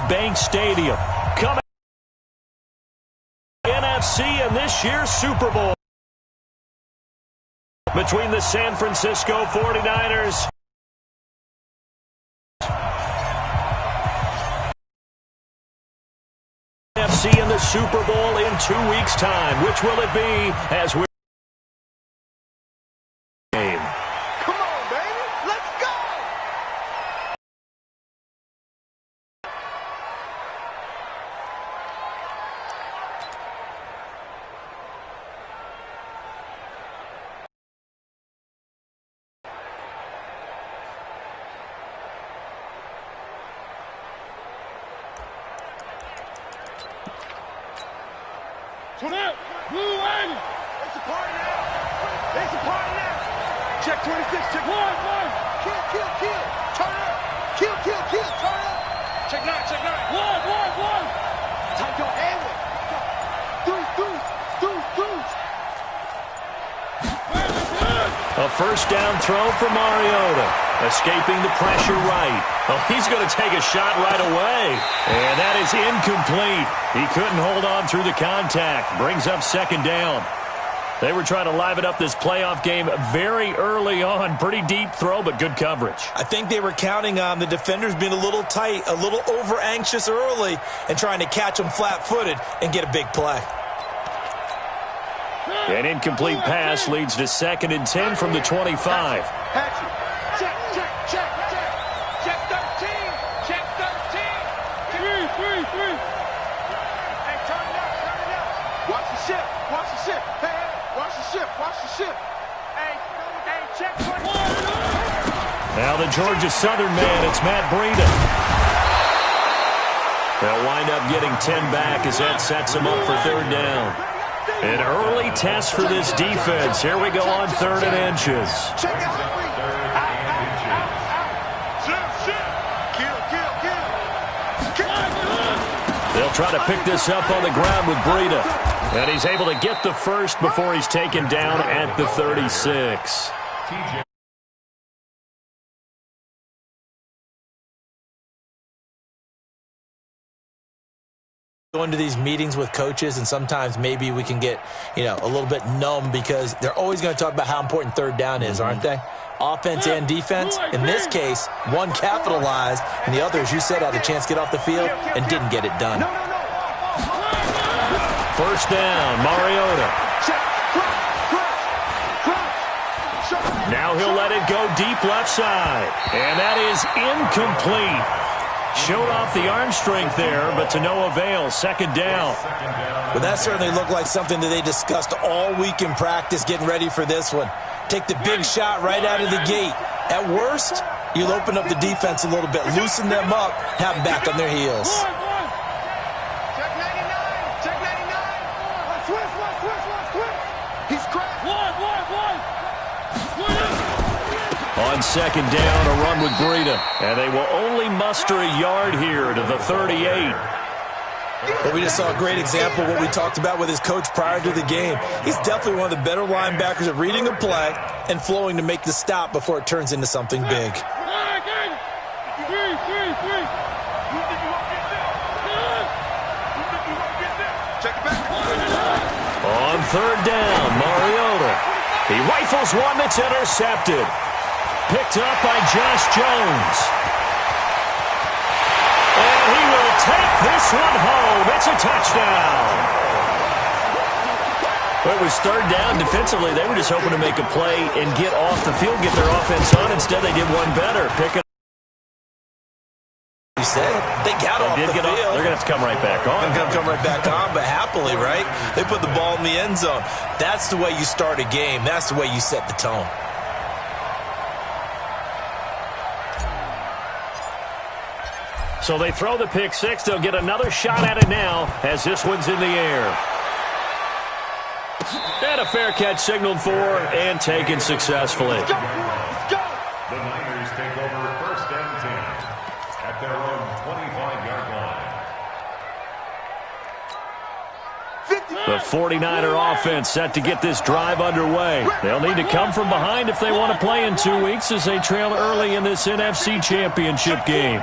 Bank Stadium. Coming NFC in this year's Super Bowl between the San Francisco 49ers NFC in the Super Bowl in 2 weeks' time. Which will it be as we Check 26, check 1, 1. Kill, turn up. Kill, turn up. Check 9, 1. Tight your hand with. Deuce. A first down throw for Mariota. Escaping the pressure right. Oh, he's going to take a shot right away. And that is incomplete. He couldn't hold on through the contact. Brings up second down. They were trying to liven up this playoff game very early on. Pretty deep throw, but good coverage. I think they were counting on the defenders being a little tight, a little over-anxious early, and trying to catch them flat-footed and get a big play. An incomplete pass leads to 2nd and 10 from the 25. Check 13. Check 13. 3. Hey, turn it up. Watch the ship. Hey. Watch the ship. Hey, check 21. Now the Georgia Southern man, it's Matt Breida. They'll wind up getting 10 back as that sets them up for third down. An early test for this defense. Here we go on 3rd and inches. Check out. They'll try to pick this up on the ground with Breida. And he's able to get the first before he's taken down at the 36. Go into these meetings with coaches, and sometimes maybe we can get, a little bit numb because they're always going to talk about how important third down is, aren't they? Offense and defense. In this case, one capitalized, and the other, as you said, had a chance to get off the field and didn't get it done. First down, Mariota. Now he'll let it go deep left side. And that is incomplete. Showed off the arm strength there, but to no avail. Second down. But that certainly looked like something that they discussed all week in practice getting ready for this one. Take the big shot right out of the gate. At worst, you'll open up the defense a little bit, loosen them up, have them back on their heels. Check 99. Check 99. Switch. He's cracked. One. On second down, a run with Breida. And they will only muster a yard here to the 38. But we just saw a great example of what we talked about with his coach prior to the game. He's definitely one of the better linebackers at reading a play and flowing to make the stop before it turns into something big. On third down, Mariota. He rifles one that's intercepted. Picked up by Josh Jones. And he will take this one home. It's a touchdown. Well, it was third down. Defensively, they were just hoping to make a play and get off the field, get their offense on. Instead, they did one better. You said they got off the field. They're going to have to come right back on. They're going to come right back on, but happily, right? They put the ball in the end zone. That's the way you start a game. That's the way you set the tone. So they throw the pick six. They'll get another shot at it now as this one's in the air. And a fair catch signaled for and taken successfully. Let's go. The Niners take over 1st and 10 at their own 25-yard line. The 49er offense set to get this drive underway. They'll need to come from behind if they want to play in 2 weeks as they trail early in this NFC Championship game.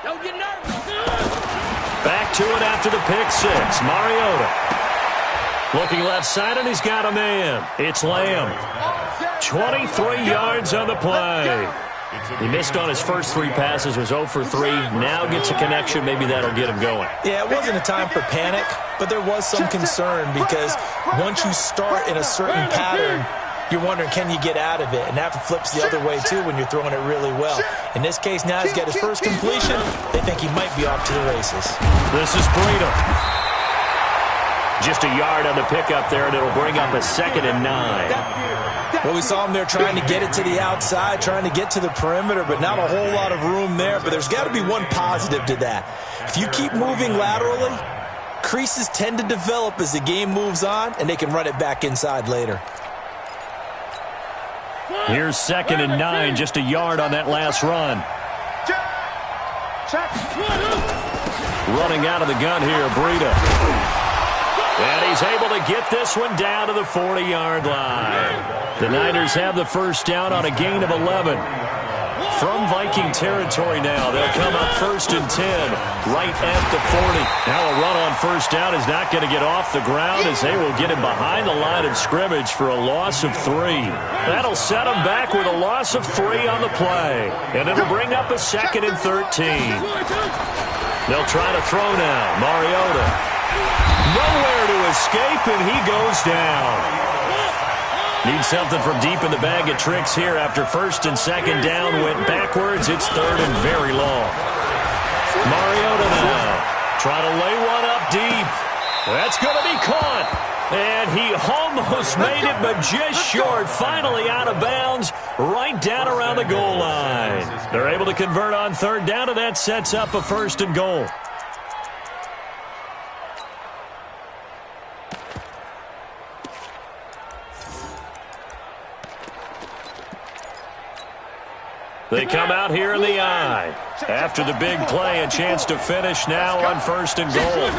Don't get nervous. Back to it after the pick six. Mariota. Looking left side, and he's got a man. It's Lamb. 23 yards on the play. He missed on his first 3 passes, was 0 for 3. Now gets a connection. Maybe that'll get him going. Yeah, it wasn't a time for panic, but there was some concern because once you start in a certain pattern, you're wondering, can you get out of it? And that flips the other way, too, when you're throwing it really well. In this case, now he's got his first completion. They think he might be off to the races. This is Breida. Just a yard on the pickup there, and it'll bring up a 2nd and 9. Well, we saw him there trying to get it to the outside, trying to get to the perimeter, but not a whole lot of room there. But there's got to be one positive to that. If you keep moving laterally, creases tend to develop as the game moves on, and they can run it back inside later. Here's 2nd and 9, just a yard on that last run. Running out of the gun here, Breida. And he's able to get this one down to the 40-yard line. The Niners have the first down on a gain of 11. From Viking territory now, they'll come up 1st and 10, right at the 40. Now a run on first down is not going to get off the ground as they will get him behind the line of scrimmage for a loss of 3. That'll set him back with a loss of 3 on the play. And it'll bring up a 2nd and 13. They'll try to throw now. Mariota. Nowhere to escape, and he goes down. Need something from deep in the bag of tricks here after 1st and 2nd down went backwards. It's 3rd and very long. Mariota now. Try to lay one up deep. That's going to be caught. And he almost made it, but just short. Finally out of bounds, right down around the goal line. They're able to convert on 3rd down, and that sets up a 1st and goal. They come out here in the eye. After the big play, a chance to finish now on 1st and goal.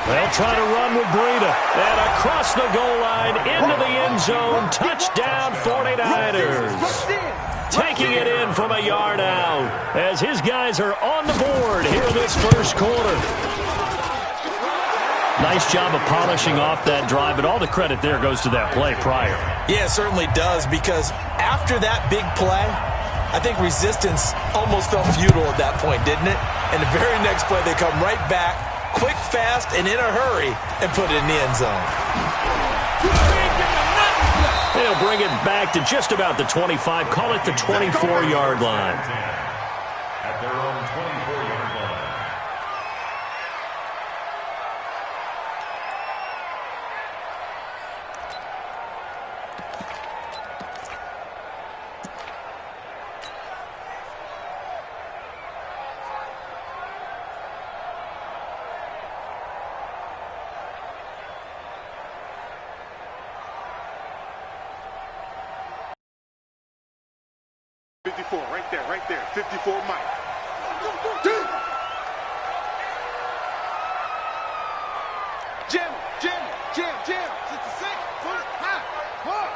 They'll try to run with Breida. And across the goal line, into the end zone. Touchdown, 49ers. Taking it in from a yard out as his guys are on the board here in this first quarter. Nice job of polishing off that drive, but all the credit there goes to that play prior. Yeah, it certainly does, because after that big play, I think resistance almost felt futile at that point, didn't it? And the very next play, they come right back, quick, fast, and in a hurry, and put it in the end zone. They'll bring it back to just about the 25, call it the 24-yard line. At their own 24-yard line. Right there. 54 Mike. Jim. 66. High.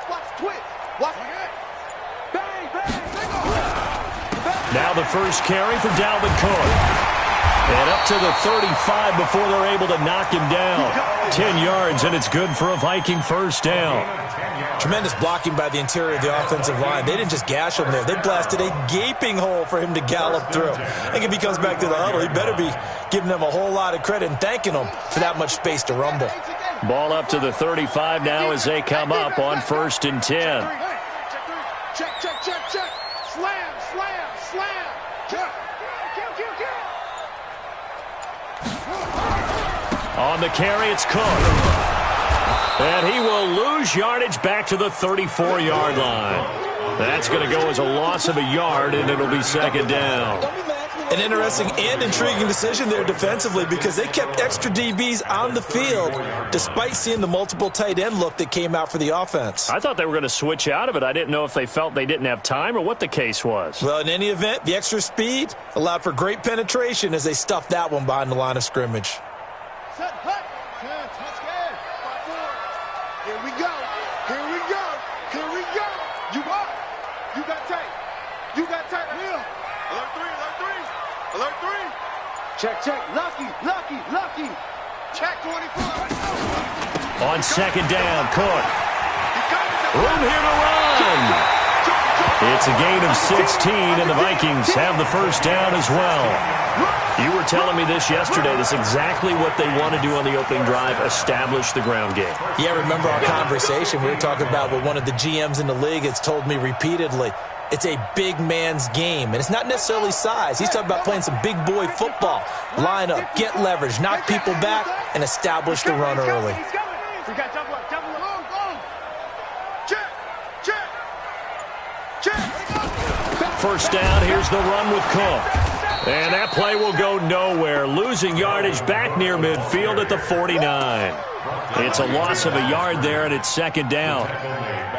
Watch twitch. Watch it. Bang. Now the first carry for Dalvin Cook. And up to the 35 before they're able to knock him down. 10 yards, and it's good for a Viking first down. Tremendous blocking by the interior of the offensive line. They didn't just gash him there. They blasted a gaping hole for him to gallop through. I think if he comes back to the huddle, he better be giving them a whole lot of credit and thanking them for that much space to rumble. Ball up to the 35 now as they come up on 1st and 10. Check. Slam. Kill. On the carry, it's Cook. And he will lose yardage back to the 34-yard line. That's going to go as a loss of a yard, and it'll be 2nd down. An interesting and intriguing decision there defensively, because they kept extra DBs on the field despite seeing the multiple tight end look that came out for the offense. I thought they were going to switch out of it. I didn't know if they felt they didn't have time or what the case was. Well, in any event, the extra speed allowed for great penetration as they stuffed that one behind the line of scrimmage. Set, hut. Touchdown. Here we go. You got tight. Here. Alert three, alert three. Alert three. Check, check. Lucky, lucky, lucky. Check 24. On second down, Cook. Room here to run. It's a gain of 16, and the Vikings have the first down as well. You were telling me this yesterday. That's exactly what they want to do on the opening drive, establish the ground game. Yeah, remember our conversation? We were talking about what one of the GMs in the league has told me repeatedly. It's a big man's game, and it's not necessarily size. He's talking about playing some big boy football. Line up, get leverage, knock people back, and establish the run early. We got double up, double up. Go. Check, check, check. First down, here's the run with Cook. And that play will go nowhere, losing yardage back near midfield at the 49. It's a loss of a yard there, and it's second down.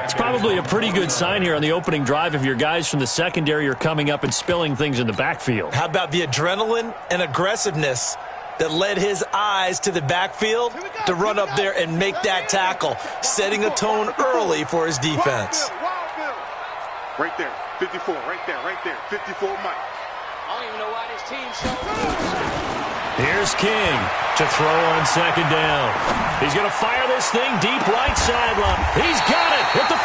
It's probably a pretty good sign here on the opening drive if your guys from the secondary are coming up and spilling things in the backfield. How about the adrenaline and aggressiveness that led his eyes to the backfield to run up there and make that tackle, setting a tone early for his defense. Right there, 54, right there, 54 Mike. I don't even know why this team showed. Here's King to throw on second down. He's going to fire this thing deep right sideline. He's got it at the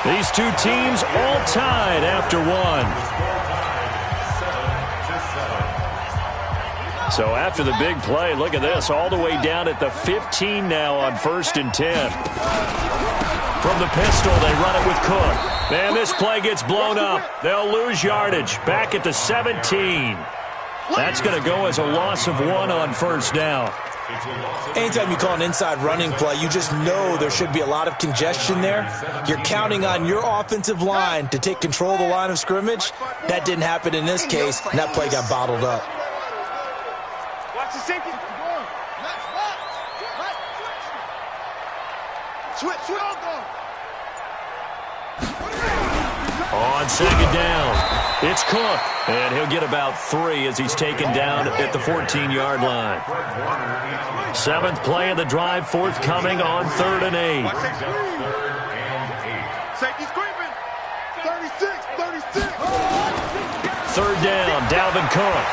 15. These two teams all tied after one. So after the big play, look at this, all the way down at the 15 now on 1st and 10. From the pistol, they run it with Cook. And this play gets blown up. They'll lose yardage back at the 17. That's going to go as a loss of 1 on first down. Anytime you call an inside running play, you just know there should be a lot of congestion there. You're counting on your offensive line to take control of the line of scrimmage. That didn't happen in this case, and that play got bottled up. Watch the sinking. Switch, switch. On second down, it's Cook, and he'll get about 3 as he's taken down at the 14-yard line. 7th play of the drive, forthcoming on 3rd and 8. Safety's creeping. 36. 3rd down, Dalvin Cook.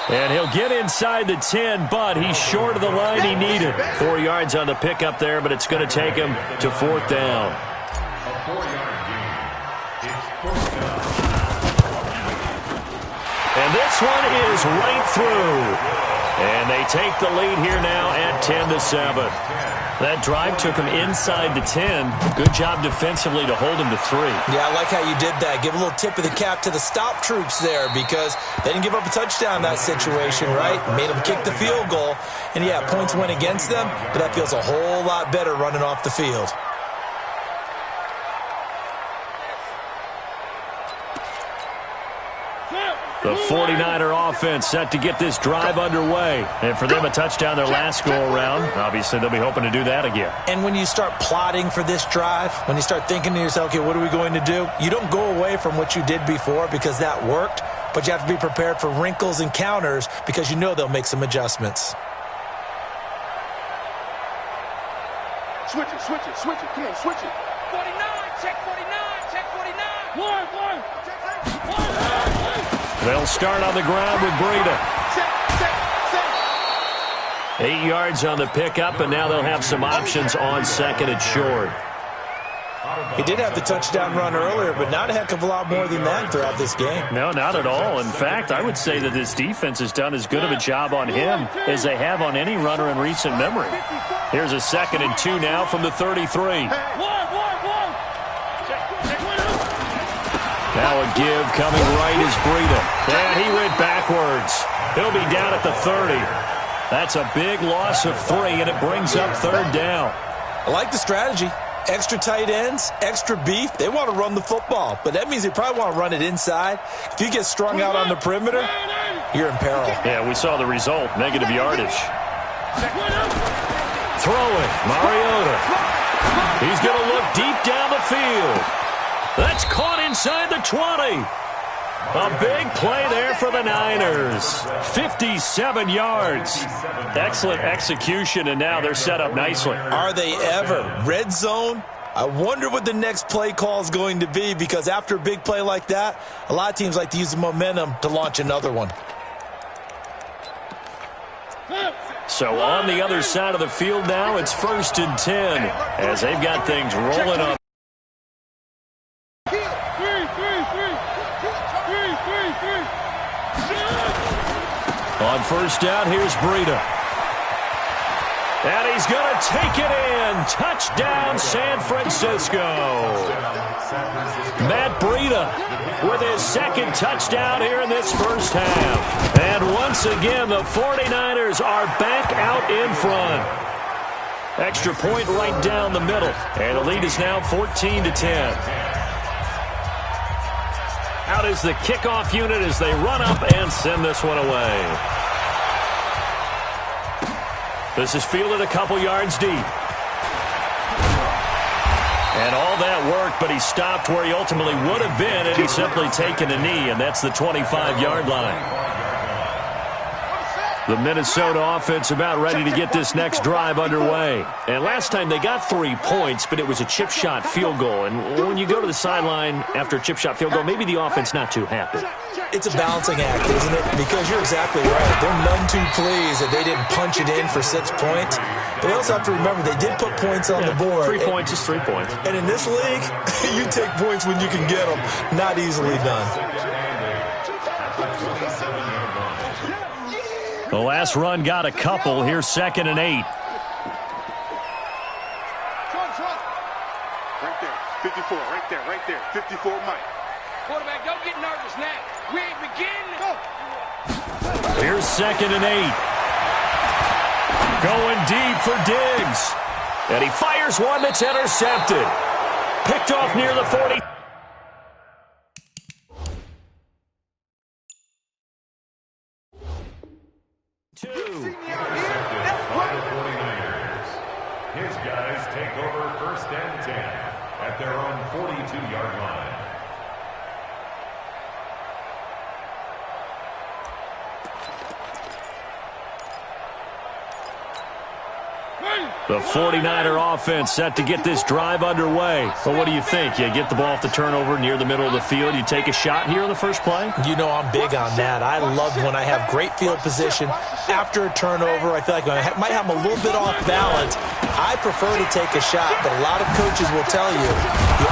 And he'll get inside the 10, but he's short of the line he needed. 4 yards on the pickup there, but it's going to take him to 4th down. And this one is right through. And they take the lead here now at 10-7. That drive took him inside the 10. Good job defensively to hold him to 3. Yeah, I like how you did that. Give a little tip of the cap to the stop troops there because they didn't give up a touchdown in that situation, right? Made them kick the field goal. And, yeah, points went against them, but that feels a whole lot better running off the field. The 49er offense set to get this drive underway. And for them, a touchdown their last go-around. Obviously, they'll be hoping to do that again. And when you start plotting for this drive, when you start thinking to yourself, okay, what are we going to do? You don't go away from what you did before because that worked, but you have to be prepared for wrinkles and counters because you know they'll make some adjustments. Switch it. Come on, switch it. 49, check 49, check 49. One. They'll start on the ground with Breida. 8 yards on the pickup, and now they'll have some options on 2nd and short. He did have the touchdown run earlier, but not a heck of a lot more than that throughout this game. No, not at all. In fact, I would say that this defense has done as good of a job on him as they have on any runner in recent memory. Here's a 2nd and 2 now from the 33. Now a give coming right is Breida. And he went backwards. He'll be down at the 30. That's a big loss of 3, and it brings up 3rd down. I like the strategy. Extra tight ends, extra beef. They want to run the football, but that means they probably want to run it inside. If you get strung out on the perimeter, you're in peril. Yeah, we saw the result, negative yardage. Throwing, Mariota. He's going to look deep down the field. That's caught inside the 20. A big play there for the Niners. 57 yards. Excellent execution, and now they're set up nicely. Are they ever? Red zone, I wonder what the next play call is going to be, because after a big play like that, a lot of teams like to use the momentum to launch another one. So on the other side of the field now, it's 1st and 10 as they've got things rolling on. On 1st down, here's Breida. And he's going to take it in. Touchdown, San Francisco. Matt Breida with his 2nd touchdown here in this first half. And once again, the 49ers are back out in front. Extra point right down the middle. And the lead is now 14-10. Out is the kickoff unit as they run up and send this one away. This is fielded a couple yards deep. And all that work, but he stopped where he ultimately would have been, and he's simply taken a knee, and that's the 25-yard line. The Minnesota offense about ready to get this next drive underway. And last time they got 3 points, but it was a chip shot field goal. And when you go to the sideline after a chip shot field goal, maybe the offense not too happy. It's a balancing act, isn't it? Because you're exactly right. They're none too pleased that they didn't punch it in for 6 points. But they also have to remember they did put points on the board. 3 points is 3 points. And in this league, you take points when you can get them. Not easily done. The last run got a couple. Here's 2nd and 8. Right there. 54. Right there. 54 Mike. Quarterback, don't get nervous now. We ain't beginning. Go. Here's 2nd and 8. Going deep for Diggs. And he fires one that's intercepted. Picked off near the 40. His guys take over 1st and 10 at their own 42-yard line. The 49er offense set to get this drive underway. But what do you think? You get the ball off the turnover near the middle of the field. You take a shot here on the first play? You know I'm big on that. I love when I have great field position after a turnover. I feel like I might have them a little bit off balance. I prefer to take a shot, but a lot of coaches will tell you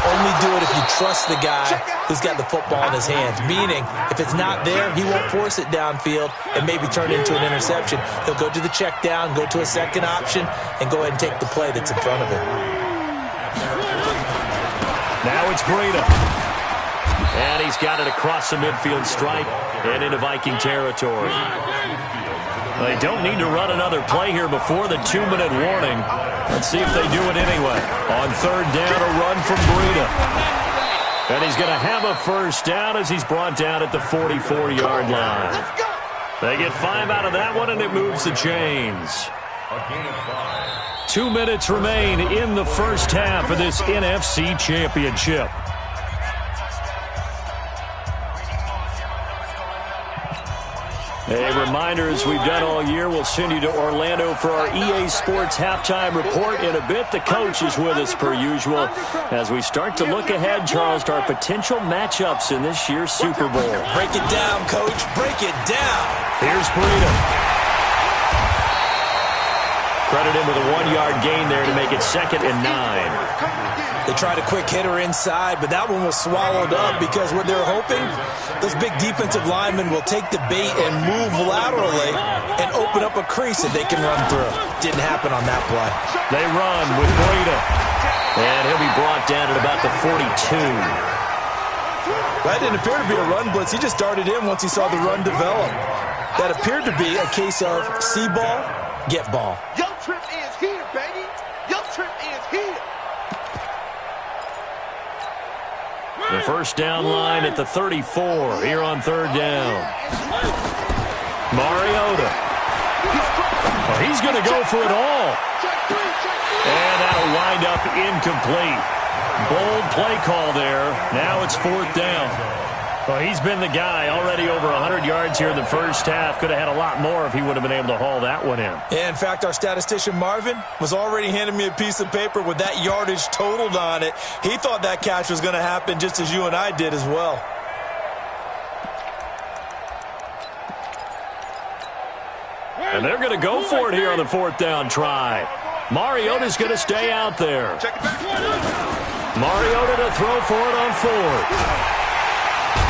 only do it if you trust the guy who's got the football in his hands. Meaning, if it's not there, he won't force it downfield and maybe turn it into an interception. He'll go to the check down, go to a second option, and go ahead and take the play that's in front of him. Now it's Breida. And he's got it across the midfield stripe and into Viking territory. They don't need to run another play here before the 2-minute warning. Let's see if they do it anyway. On 3rd down, a run from Breida. And he's going to have a 1st down as he's brought down at the 44-yard line. They get 5 out of that one, and it moves the chains. 2 minutes remain in the first half of this NFC Championship. A reminder, as we've done all year, we'll send you to Orlando for our EA Sports halftime report in a bit. The coach is with us per usual as we start to look ahead, Charles, to our potential matchups in this year's Super Bowl. Break it down, Coach. Break it down. Here's Breida. Credit him with a 1-yard gain there to make it 2nd and 9. They tried a quick hitter inside, but that one was swallowed up because what they're hoping, those big defensive linemen will take the bait and move laterally and open up a crease that they can run through. Didn't happen on that play. They run with Breida. And he'll be brought down at about the 42. That didn't appear to be a run blitz. He just darted in once he saw the run develop. That appeared to be a case of see ball, get ball. Your trip is here, baby. Your trip is here. The first down line at the 34 here on 3rd down. Mariota. Well, he's going to go for it all. And that'll wind up incomplete. Bold play call there. Now it's 4th down. Well, he's been the guy. Already over 100 yards here in the first half. Could have had a lot more if he would have been able to haul that one in. Yeah, in fact, our statistician Marvin was already handing me a piece of paper with that yardage totaled on it. He thought that catch was going to happen just as you and I did as well. And they're going to go for it here on the fourth down try. Mariota's going to stay out there. Mariota to throw for it on fourth.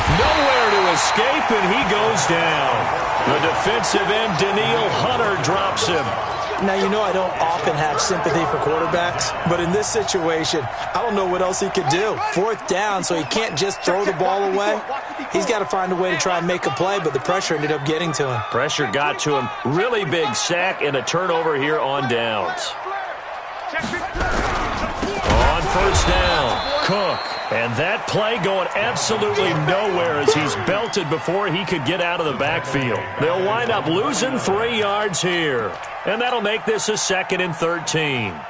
Nowhere to escape, and he goes down. The defensive end, Danielle Hunter, drops him. Now, you know I don't often have sympathy for quarterbacks, but in this situation, I don't know what else he could do. Fourth down, so he can't just throw the ball away. He's got to find a way to try and make a play, but the pressure ended up getting to him. Pressure got to him. Really big sack and a turnover here on downs. On first down, Cook. And that play going absolutely nowhere as he's belted before he could get out of the backfield. They'll wind up losing 3 yards here. And that'll make this a 2nd and 13. Right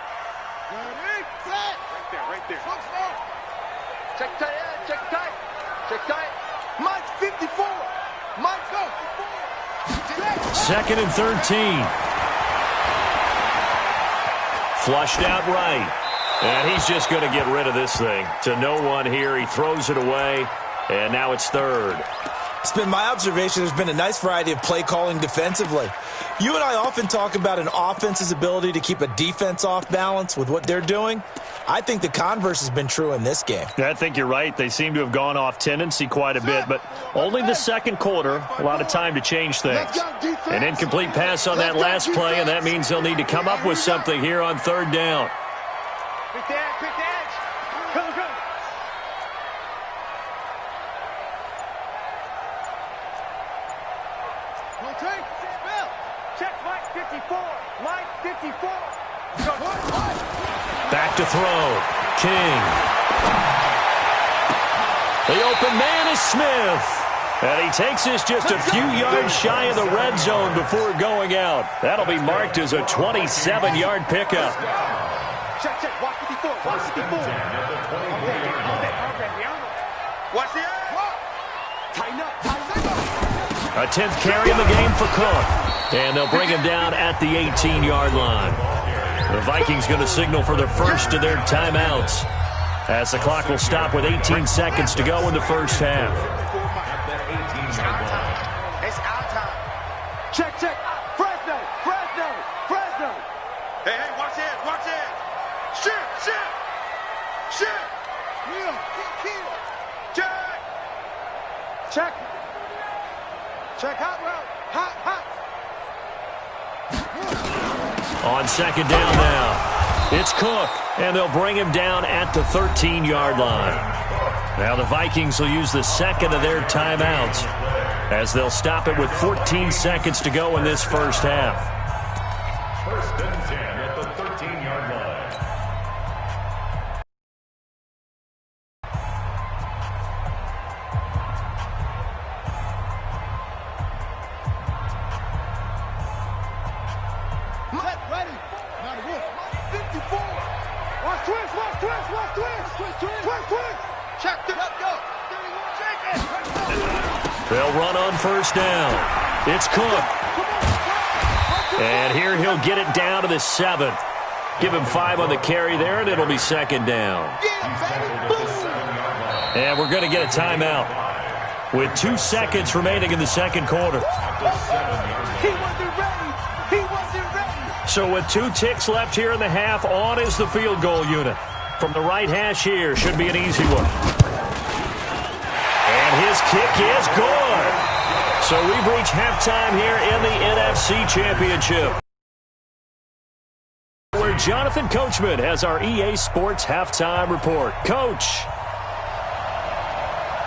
there. Check tight. Mike's 54. Mike, go. 2nd and 13. Flushed out right. And he's just going to get rid of this thing. To no one here. He throws it away. And now it's 3rd. It's been my observation there's been a nice variety of play calling defensively. You and I often talk about an offense's ability to keep a defense off balance with what they're doing. I think the converse has been true in this game. I think you're right. They seem to have gone off tendency quite a bit, but only the second quarter, a lot of time to change things. An incomplete pass on that last play, and that means they'll need to come up with something here on 3rd down. Quick the edge. Go. Rotate. Spell. Check Mike 54. Mike 54. Back to throw. King. The open man is Smith. And he takes this just a few yards shy of the red zone before going out. That'll be marked as a 27-yard pickup. Check. Watch 54. Watch 54. Watch the edge. Tighten up. A 10th carry in the game for Cook. And they'll bring him down at the 18-yard line. The Vikings going to signal for the first of their timeouts as the clock will stop with 18 seconds to go in the first half. It's our time. Check. Fresno. Hey, watch it. Shit. Kill. Check. Hot route. Hot. On 2nd down now, it's Cook, and they'll bring him down at the 13-yard line. Now the Vikings will use the second of their timeouts as they'll stop it with 14 seconds to go in this first half. 1st and 10 at the 13-yard line. Ready. Now the wolf. 54. Watch twist. Check it up, go. 31. Check it. They'll run on first down. It's Cook. And here he'll get it down to the 7th. Give him 5 on the carry there, and it'll be 2nd down. And we're going to get a timeout with 2 seconds remaining in the second quarter. He wasn't ready. So with 2 ticks left here in the half, on is the field goal unit. From the right hash here, should be an easy one. And his kick is good. So we've reached halftime here in the NFC Championship, where Jonathan Coachman has our EA Sports halftime report. Coach,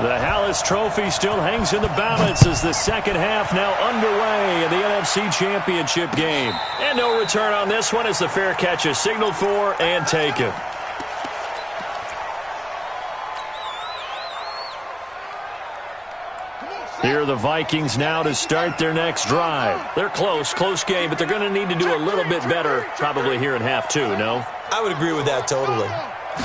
the Hallis Trophy still hangs in the balance as the second half now underway in the NFC Championship game. And no return on this one as the fair catch is signaled for and taken. Here are the Vikings now to start their next drive. They're close game, but they're going to need to do a little bit better probably here in half 2, no? I would agree with that totally.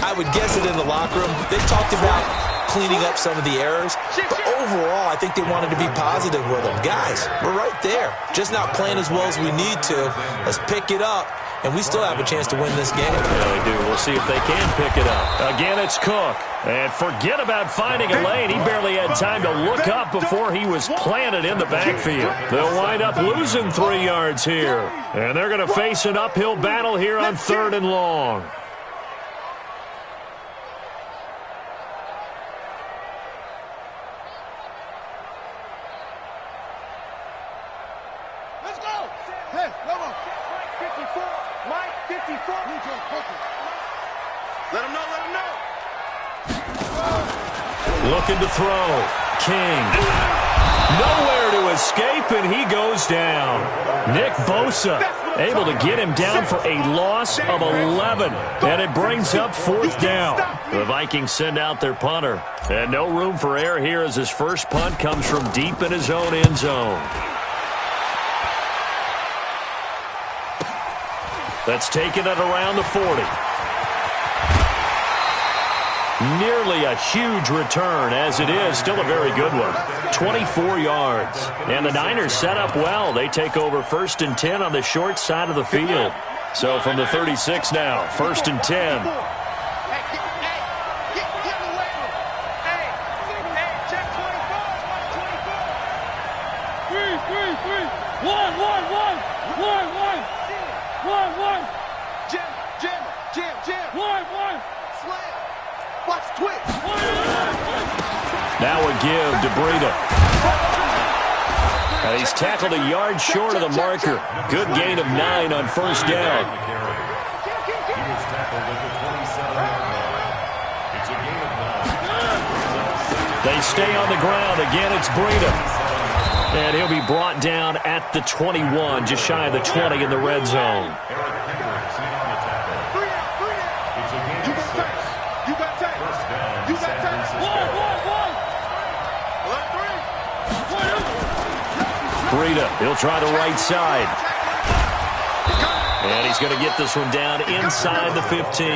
I would guess it in the locker room. They talked about cleaning up some of the errors. But overall, I think they wanted to be positive with them. Guys, we're right there. Just not playing as well as we need to. Let's pick it up, and we still have a chance to win this game. Yeah, they do. We'll see if they can pick it up. Again, it's Cook. And forget about finding a lane. He barely had time to look up before he was planted in the backfield. They'll wind up losing 3 yards here. And they're going to face an uphill battle here on 3rd and long. Let's go. Hey, come on. Mike 54. Mike 54. Let him know. Let him know. Looking to throw. King. Nowhere to escape, and he goes down. Nick Bosa able to get him down for a loss of 11. And it brings up 4th down. The Vikings send out their punter. And no room for error here as his first punt comes from deep in his own end zone. That's taken at around the 40. Nearly a huge return, as it is. Still a very good one. 24 yards. And the Niners set up well. They take over 1st and 10 on the short side of the field. So from the 36 now, 1st and 10. Now a give to Breida. And he's tackled a yard short of the marker. Good gain of 9 on 1st down. They stay on the ground. Again, it's Breida. And he'll be brought down at the 21, just shy of the 20 in the red zone. Breida, he'll try the right side. And he's going to get this one down inside the 15.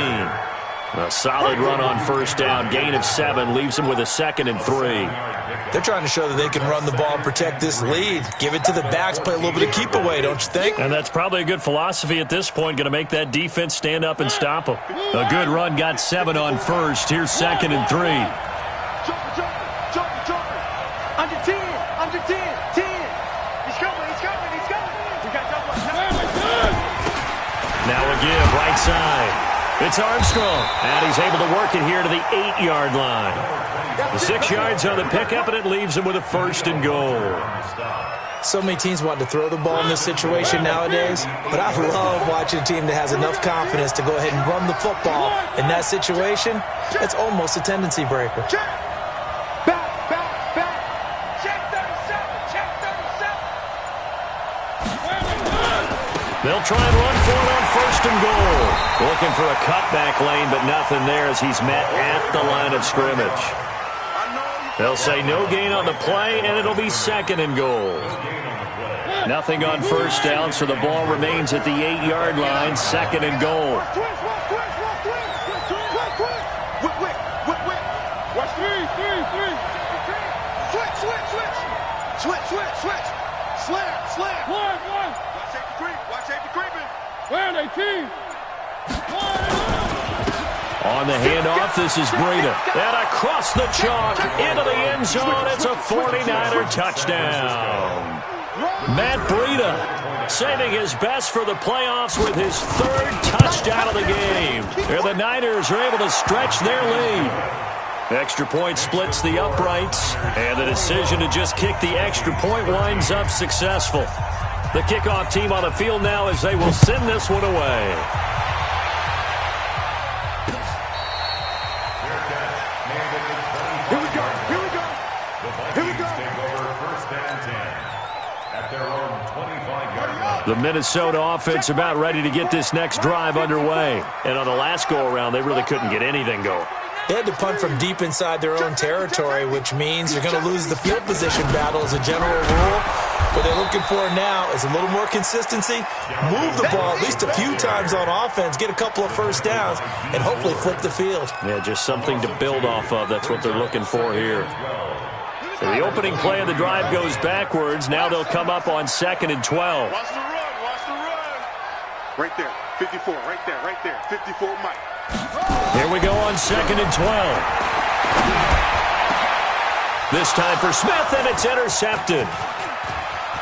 A solid run on 1st down. Gain of 7 leaves him with a 2nd and 3. They're trying to show that they can run the ball and protect this lead. Give it to the backs, play a little bit of keep away, don't you think? And that's probably a good philosophy at this point. Going to make that defense stand up and stop them. A good run, got 7 on 1st. Here's 2nd and 3. Under 10. Under 10. 10. He's coming. Now a give, right side. It's Armstrong, and he's able to work it here to the 8-yard line. The 6 yards on the pickup, and it leaves him with a 1st and goal. So many teams want to throw the ball in this situation nowadays, but I love watching a team that has enough confidence to go ahead and run the football. In that situation, it's almost a tendency breaker. They'll try and run for it on 1st and goal. Looking for a cutback lane, but nothing there as he's met at the line of scrimmage. They'll say no gain on the play, and it'll be 2nd and goal. Nothing on 1st down, so the ball remains at the 8-yard line, 2nd and goal. Switch. Slam. Watch safety creeping. Where they keep? On the handoff, this is Breida. And across the chalk, into the end zone. It's a 49er touchdown. Matt Breida saving his best for the playoffs with his 3rd touchdown of the game. And the Niners are able to stretch their lead. Extra point splits the uprights, and the decision to just kick the extra point winds up successful. The kickoff team on the field now as they will send this one away. The Minnesota offense about ready to get this next drive underway. And on the last go-around, they really couldn't get anything going. They had to punt from deep inside their own territory, which means you're going to lose the field position battle as a general rule. What they're looking for now is a little more consistency, move the ball at least a few times on offense, get a couple of first downs, and hopefully flip the field. Yeah, just something to build off of. That's what they're looking for here. So the opening play of the drive goes backwards. Now they'll come up on 2nd and 12. Watch the run, watch the run. Right there, 54, right there, 54 Mike. Here we go on 2nd and 12. This time for Smith, and it's intercepted.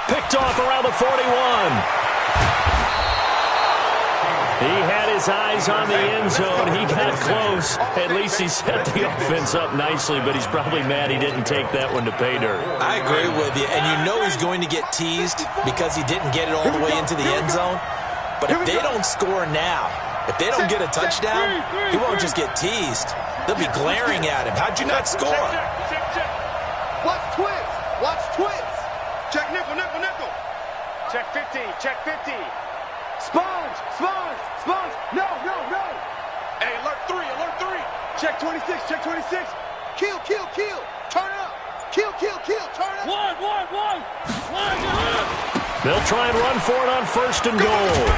Picked off around the 41. He had his eyes on the end zone. He got close. At least he set the offense up nicely, but he's probably mad he didn't take that one to pay dirt. I agree with you, and you know he's going to get teased because he didn't get it all the way into the end zone. But if they don't score now, if they don't get a touchdown, he won't just get teased. They'll be glaring at him. How'd you not score? Watch twist, watch twist. Check nickel, nickel, nickel. Check 15, check 15. Sponge, sponge, sponge. No, no, no. Hey, alert 3, alert 3. Check 26, check 26. Kill, kill, kill. Turn up. Kill, kill, kill. Turn up. One. They'll try and run for it on 1st and goal.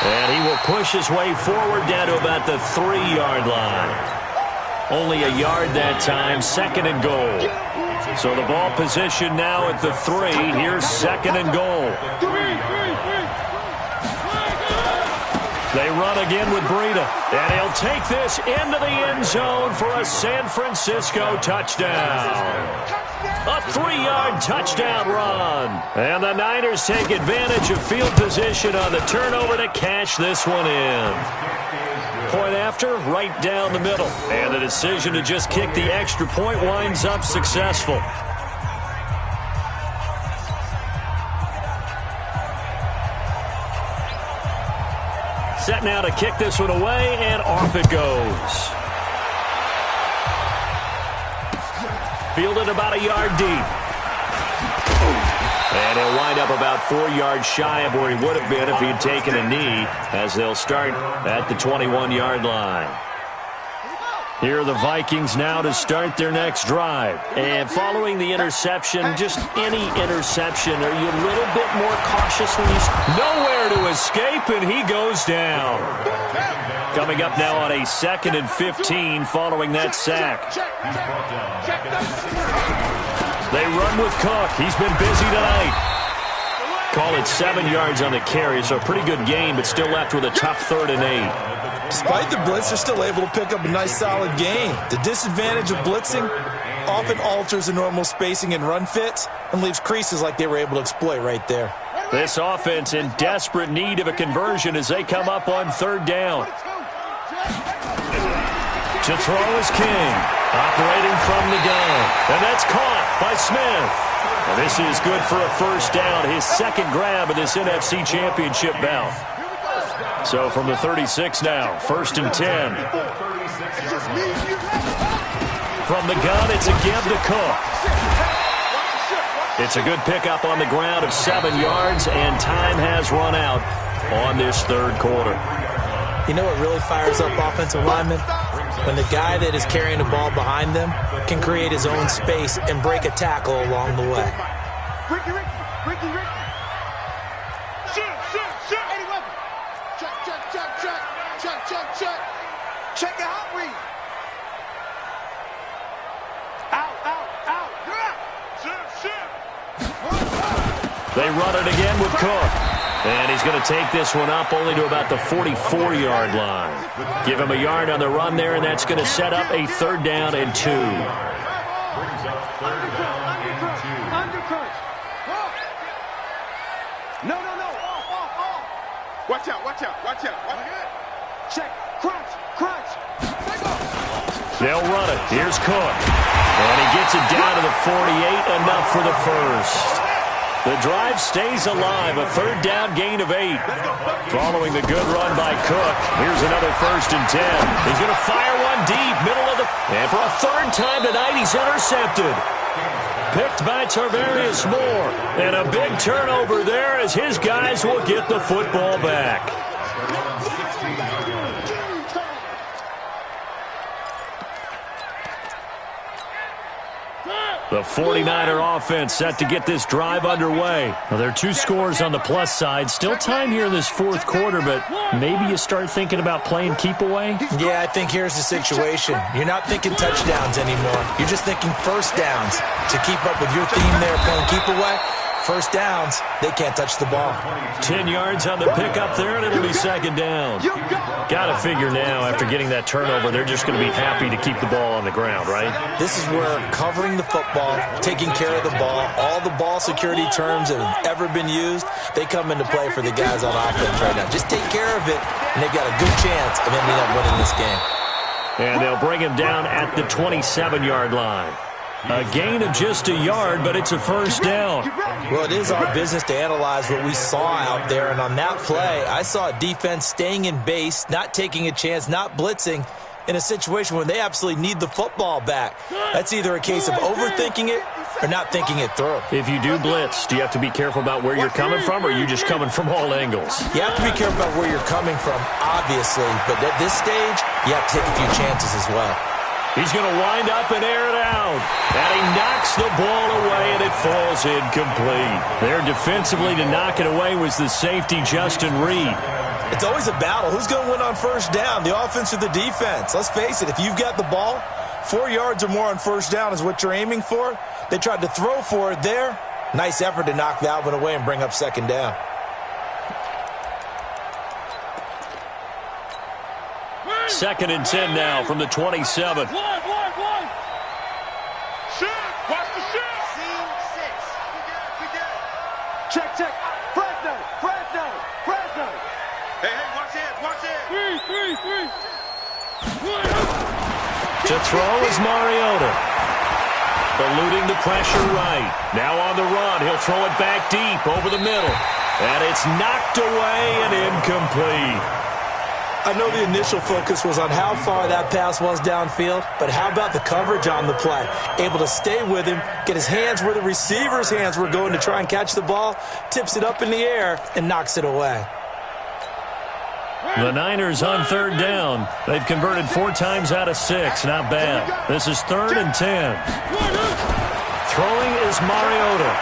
And he will push his way forward down to about the 3-yard line. Only a yard that time, 2nd and goal. So the ball position now at the 3. Here's 2nd and goal. They run again with Breida. And he'll take this into the end zone for a San Francisco touchdown. A 3-yard touchdown run. And the Niners take advantage of field position on the turnover to cash this one in. Point after, right down the middle. And the decision to just kick the extra point winds up successful. Set now to kick this one away, and off it goes. Fielded about a yard deep. And he'll wind up about 4 yards shy of where he would have been if he'd taken a knee, as they'll start at the 21-yard line. Here are the Vikings now to start their next drive. And following the interception, just any interception, are you a little bit more cautious when he's nowhere to escape, and he goes down. Coming up now on a 2nd and 15 following that sack. They run with Cook. He's been busy tonight. Call it 7 yards on the carry, so a pretty good game, but still left with a tough 3rd and 8. Despite the blitz, they're still able to pick up a nice, solid gain. The disadvantage of blitzing often alters the normal spacing and run fits and leaves creases like they were able to exploit right there. This offense in desperate need of a conversion as they come up on 3rd down. To throw is King, operating from the gun. And that's caught by Smith. And this is good for a 1st down, his 2nd grab of this NFC Championship bout. So from the 36 now, 1st and 10. From the gun, it's a give to Cook. It's a good pickup on the ground of 7 yards, and time has run out on this 3rd quarter. You know what really fires up offensive linemen? When the guy that is carrying the ball behind them can create his own space and break a tackle along the way. Ricky. Shoot. Eddie Weapon. Check. Check the hot read. Out. Shoot. They run it again with Cook. And he's going to take this one up only to about the 44-yard line. Give him a yard on the run there, and that's going to set up a 3rd down and 2. Undercut. No. Off. Watch out. Check. Crunch. They'll run it. Here's Cook. And he gets it down to the 48, enough for the 1st. The drive stays alive, a 3rd down gain of 8. Following the good run by Cook, here's another 1st and 10. He's going to fire one deep, middle of the... And for a 3rd time tonight, he's intercepted. Picked by Tarvarius Moore. And a big turnover there as his guys will get the football back. The 49er offense set to get this drive underway. Well, there are 2 scores on the plus side. Still time here in this fourth quarter, but maybe you start thinking about playing keep away? Yeah, I think here's the situation. You're not thinking touchdowns anymore. You're just thinking first downs. To keep up with your theme there, playing keep away, first downs, they can't touch the ball. 10 yards on the pickup there, and it'll be second down. Got to figure now, after getting that turnover, they're just going to be happy to keep the ball on the ground, right? This is where covering the football, taking care of the ball, all the ball security terms that have ever been used, they come into play for the guys on offense right now. Just take care of it, and they've got a good chance of ending up winning this game. And they'll bring him down at the 27-yard line. A gain of just a yard, but it's a first down. Well, it is our business to analyze what we saw out there, and on that play, I saw a defense staying in base, not taking a chance, not blitzing, in a situation where they absolutely need the football back. That's either a case of overthinking it or not thinking it through. If you do blitz, do you have to be careful about where you're coming from, or are you just coming from all angles? You have to be careful about where you're coming from, obviously, but at this stage, you have to take a few chances as well. He's going to wind up and air it out. And he knocks the ball away, and it falls incomplete. There defensively to knock it away was the safety, Justin Reed. It's always a battle. Who's going to win on first down, the offense or the defense? Let's face it, if you've got the ball, 4 yards or more on first down is what you're aiming for. They tried to throw for it there. Nice effort to knock that one away and bring up second down. Second and 10 now from the 27. Shit! Watch the shit! Scene 6. We get it. Check. Fresno. Hey, watch it. Three. To throw is Mariota. Eluding the pressure right. Now on the run. He'll throw it back deep over the middle. And it's knocked away and incomplete. I know the initial focus was on how far that pass was downfield, but how about the coverage on the play? Able to stay with him, get his hands where the receiver's hands were going to try and catch the ball, tips it up in the air, and knocks it away. The Niners on third down. They've converted 4 times out of 6. Not bad. This is 3rd and 10. Throwing is Mariota.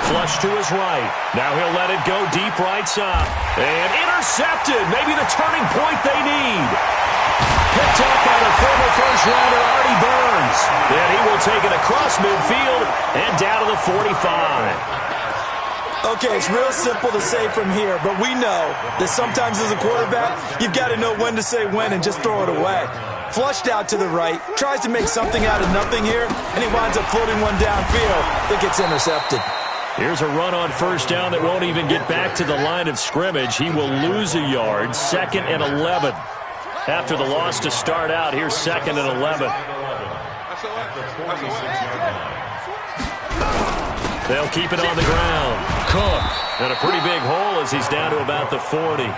Flush to his right. Now he'll let it go deep right side. And intercepted. Maybe the turning point they need. Picked up by the former first-rounder Artie Burns. And he will take it across midfield and down to the 45. Okay, it's real simple to say from here, but we know that sometimes as a quarterback, you've got to know when to say when and just throw it away. Flushed out to the right, tries to make something out of nothing here, and he winds up floating one downfield that gets intercepted. Here's a run on first down that won't even get back to the line of scrimmage. He will lose a yard, 2nd and 11. After the loss to start out, here's 2nd and 11. They'll keep it on the ground. Cook. And a pretty big hole as he's down to about the 40.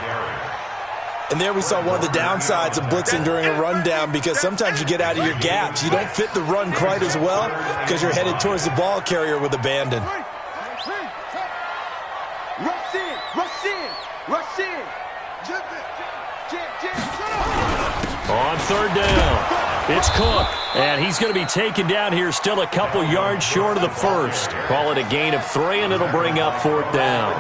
And there we saw one of the downsides of blitzing during a rundown, because sometimes you get out of your gaps. You don't fit the run quite as well because you're headed towards the ball carrier with abandon. Rush in. On third down, it's Cook, and he's going to be taken down here still a couple yards short of the first. Call it a gain of 3, and it'll bring up 4th down.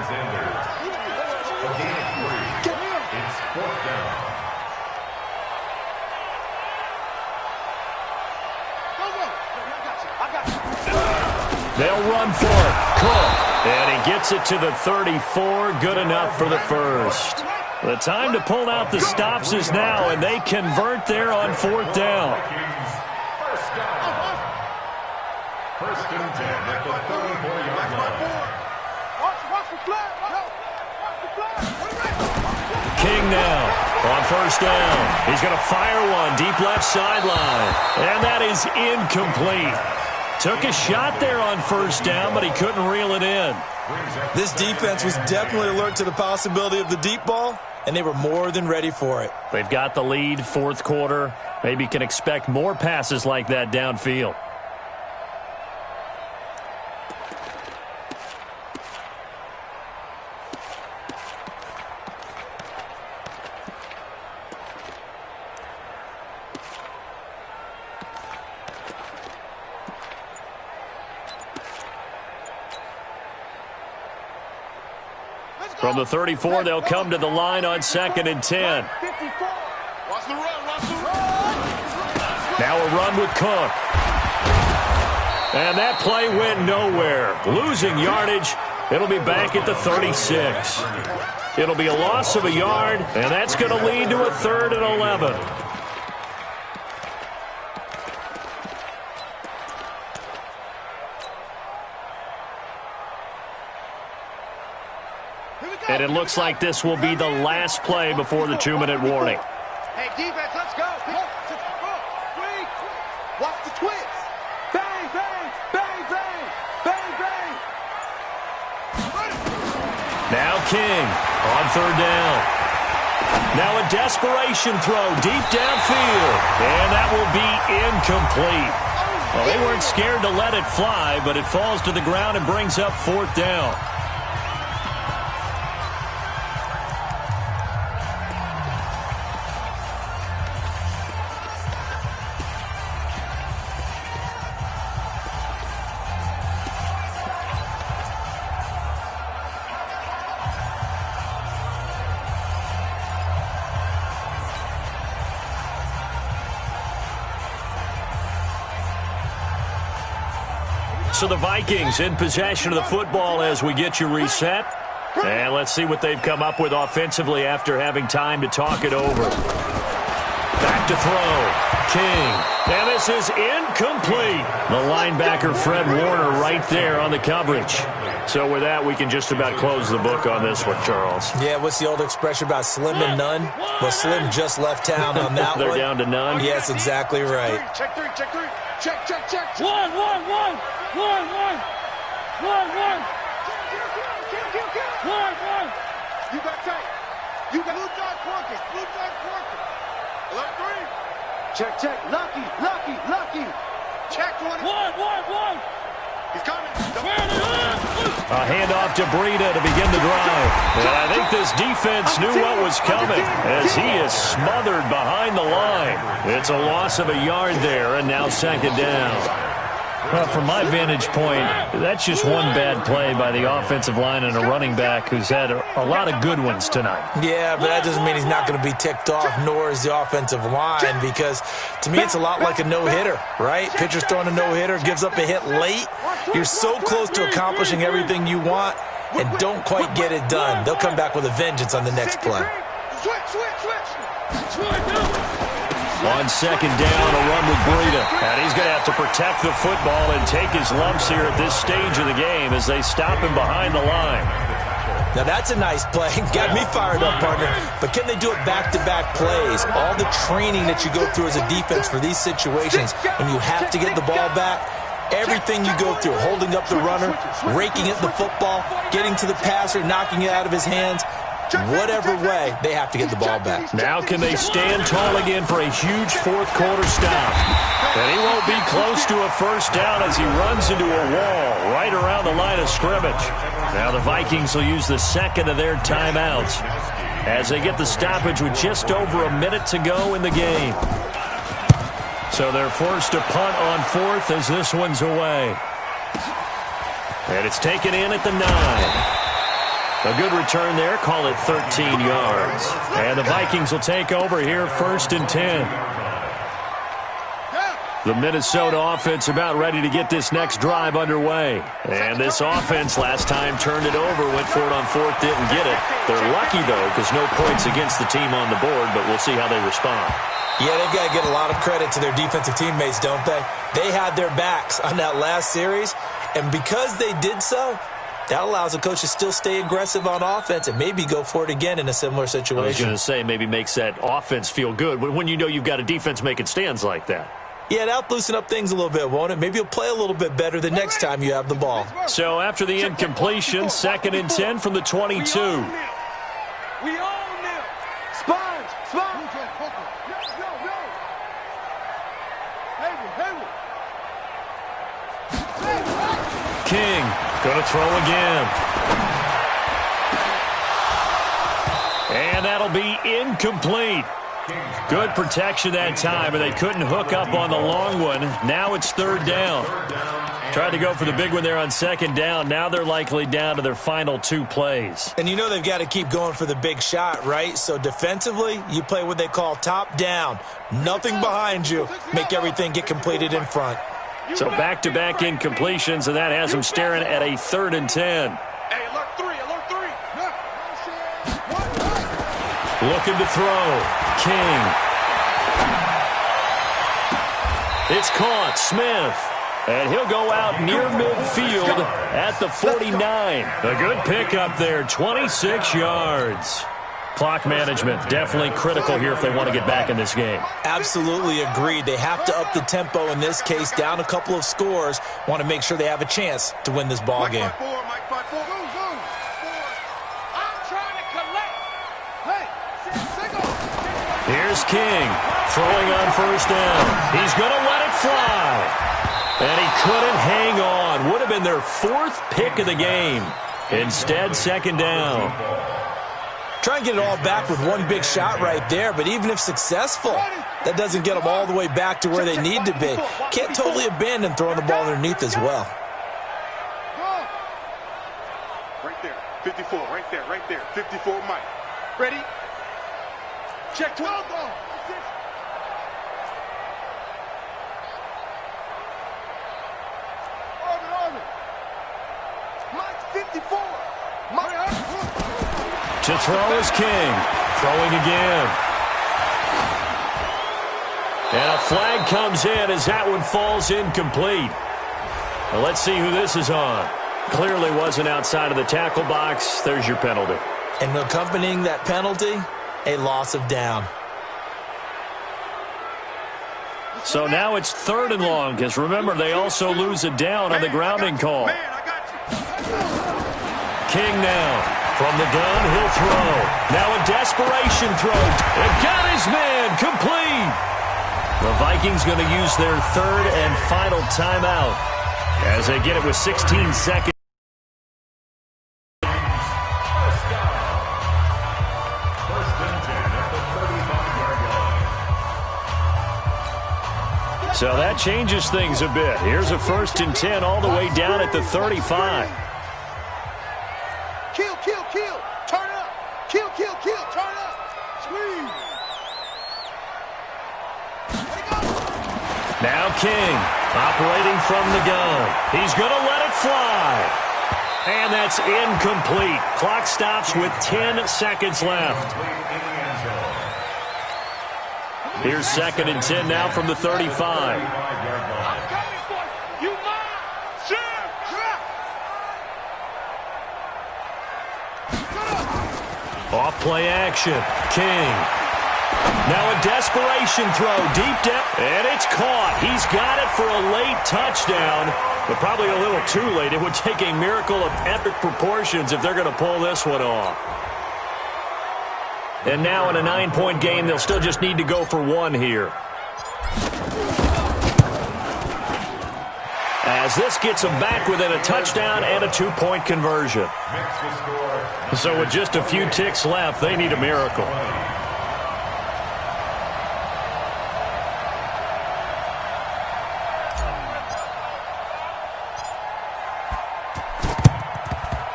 They'll run for it. Cook. And he gets it to the 34. Good enough for the first. The time to pull out the stops is now, and they convert there on 4th down. First and 10 at the 34-yard line. King now on first down. He's going to fire one deep left sideline. And that is incomplete. Took a shot there on first down, but he couldn't reel it in. This defense was definitely alert to the possibility of the deep ball, and they were more than ready for it. They've got the lead, 4th quarter. Maybe can expect more passes like that downfield. From the 34, they'll come to the line on 2nd and 10. Watch the run, watch the run. Now a run with Cook. And that play went nowhere. Losing yardage. It'll be back at the 36. It'll be a loss of a yard, and that's going to lead to a 3rd and 11. And it looks like this will be the last play before the 2-minute warning. Hey, defense, let's go. Watch the twist. Bang, bang, bang, bang, bang, bang. Now King on 3rd down. Now a desperation throw deep downfield. And that will be incomplete. Well, they weren't scared to let it fly, but it falls to the ground and brings up 4th down. So the Vikings in possession of the football as we get you reset. And let's see what they've come up with offensively after having time to talk it over. Back to throw. King. And this is incomplete. The linebacker, Fred Warner, right there on the coverage. So with that, we can just about close the book on this one, Charles. Yeah, what's the old expression about slim and none? Well, Slim just left town on that They're one. down to none? Yes, exactly right. Check three, check three. Check, check, check. One. One. You got tight. You got blue dot Quarkers. Blue dot Quarkers. 11-3. Check, check. Lucky. Check 20. One. He's coming. A handoff to Breida to begin the drive. And I think this defense knew what was coming as he is smothered behind the line. It's a loss of a yard there, and now 2nd down. Well, from my vantage point, that's just one bad play by the offensive line and a running back who's had a lot of good ones tonight. Yeah, but that doesn't mean he's not going to be ticked off, nor is the offensive line, because to me it's a lot like a no-hitter, right? Pitcher's throwing a no-hitter, gives up a hit late. You're so close to accomplishing everything you want and don't quite get it done. They'll come back with a vengeance on the next play. Switch. On 2nd down, a run with Breida. And he's going to have to protect the football and take his lumps here at this stage of the game as they stop him behind the line. Now that's a nice play. Got me fired up, partner. But can they do it back-to-back plays? All the training that you go through as a defense for these situations, when you have to get the ball back, everything you go through, holding up the runner, raking at the football, getting to the passer, knocking it out of his hands, whatever way, they have to get the ball back. Now can they stand tall again for a huge 4th quarter stop? And he won't be close to a 1st down as he runs into a wall right around the line of scrimmage. Now the Vikings will use the 2nd of their timeouts as they get the stoppage with just over a minute to go in the game. So they're forced to punt on 4th as this one's away. And it's taken in at the 9. A good return there, call it 13 yards. And the Vikings will take over here 1st and 10. The Minnesota offense about ready to get this next drive underway. And this offense last time turned it over, went for it on 4th, didn't get it. They're lucky, though, because no points against the team on the board, but we'll see how they respond. Yeah, they've got to get a lot of credit to their defensive teammates, don't they? They had their backs on that last series, and because they did so, that allows the coach to still stay aggressive on offense and maybe go for it again in a similar situation. I was going to say maybe makes that offense feel good when you know you've got a defense making stands like that. Yeah, that'll loosen up things a little bit, won't it? Maybe you'll play a little bit better the next time you have the ball. So after the incompletion, 2nd and 10 from the 22. We own them. Sponge. King going to throw again. And that'll be incomplete. Good protection that time, and they couldn't hook up on the long one. Now it's 3rd down. Tried to go for the big one there on second down. Now they're likely down to their final 2 plays. And you know they've got to keep going for the big shot, right? So defensively, you play what they call top down. Nothing behind you. Make everything get completed in front. So back-to-back incompletions, and that has them staring at a 3rd and 10. Hey, alert 3, alert 3. Looking to throw. King. It's caught. Smith. And he'll go out near midfield at the 49. A good pickup there, 26 yards. Clock management definitely critical here if they want to get back in this game. Absolutely agreed. They have to up the tempo in this case, down a couple of scores. Want to make sure they have a chance to win this ball game. Mike 5-4. Go. I'm trying to collect. Hey, Here's King throwing on first down. He's going to let it fly. And he couldn't hang on. Would have been their 4th pick of the game. Instead, second down. Try and get it all back with one big shot right there, but even if successful, that doesn't get them all the way back to where they need to be. Can't totally abandon throwing the ball underneath as well. Right there. 54. Right there. 54, Mike. Ready? Check 12. Mike's 54. To throw is King. Throwing again. And a flag comes in as that one falls incomplete. Now let's see who this is on. Clearly wasn't outside of the tackle box. There's your penalty. And accompanying that penalty, a loss of down. So now it's 3rd and long, because remember, they also lose a down on the grounding call. King now. From the gun, he'll throw. Now a desperation throw. It got his man complete. The Vikings going to use their 3rd and final timeout as they get it with 16 seconds. So that changes things a bit. Here's a 1st and 10 all the way down at the 35. Kill. Turn up. Kill. Turn up. Squeeze. Now King operating from the gun. He's going to let it fly. And that's incomplete. Clock stops with 10 seconds left. Here's 2nd and 10 now from the 35. Off play action. King. Now a desperation throw. Deep depth. And it's caught. He's got it for a late touchdown. But probably a little too late. It would take a miracle of epic proportions if they're going to pull this one off. And now in a 9-point game, they'll still just need to go for 1 here. As this gets them back within a touchdown and a 2-point conversion. So with just a few ticks left, they need a miracle.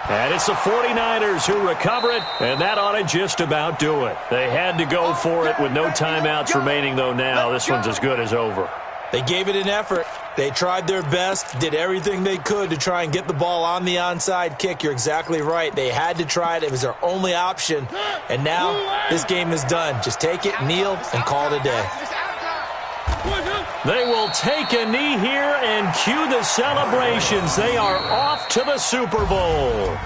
And it's the 49ers who recover it, and that ought to just about do it. They had to go for it with no timeouts remaining, though now. This one's as good as over. They gave it an effort. They tried their best, did everything they could to try and get the ball on the onside kick. You're exactly right. They had to try it. It was their only option. And now this game is done. Just take it, kneel, and call it a day. They will take a knee here and cue the celebrations. They are off to the Super Bowl.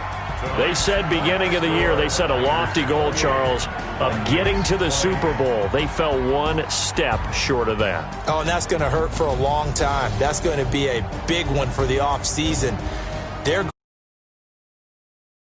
They said beginning of the year, they set a lofty goal, Charles, of getting to the Super Bowl. They fell 1 step short of that. Oh, and that's going to hurt for a long time. That's going to be a big one for the offseason. They're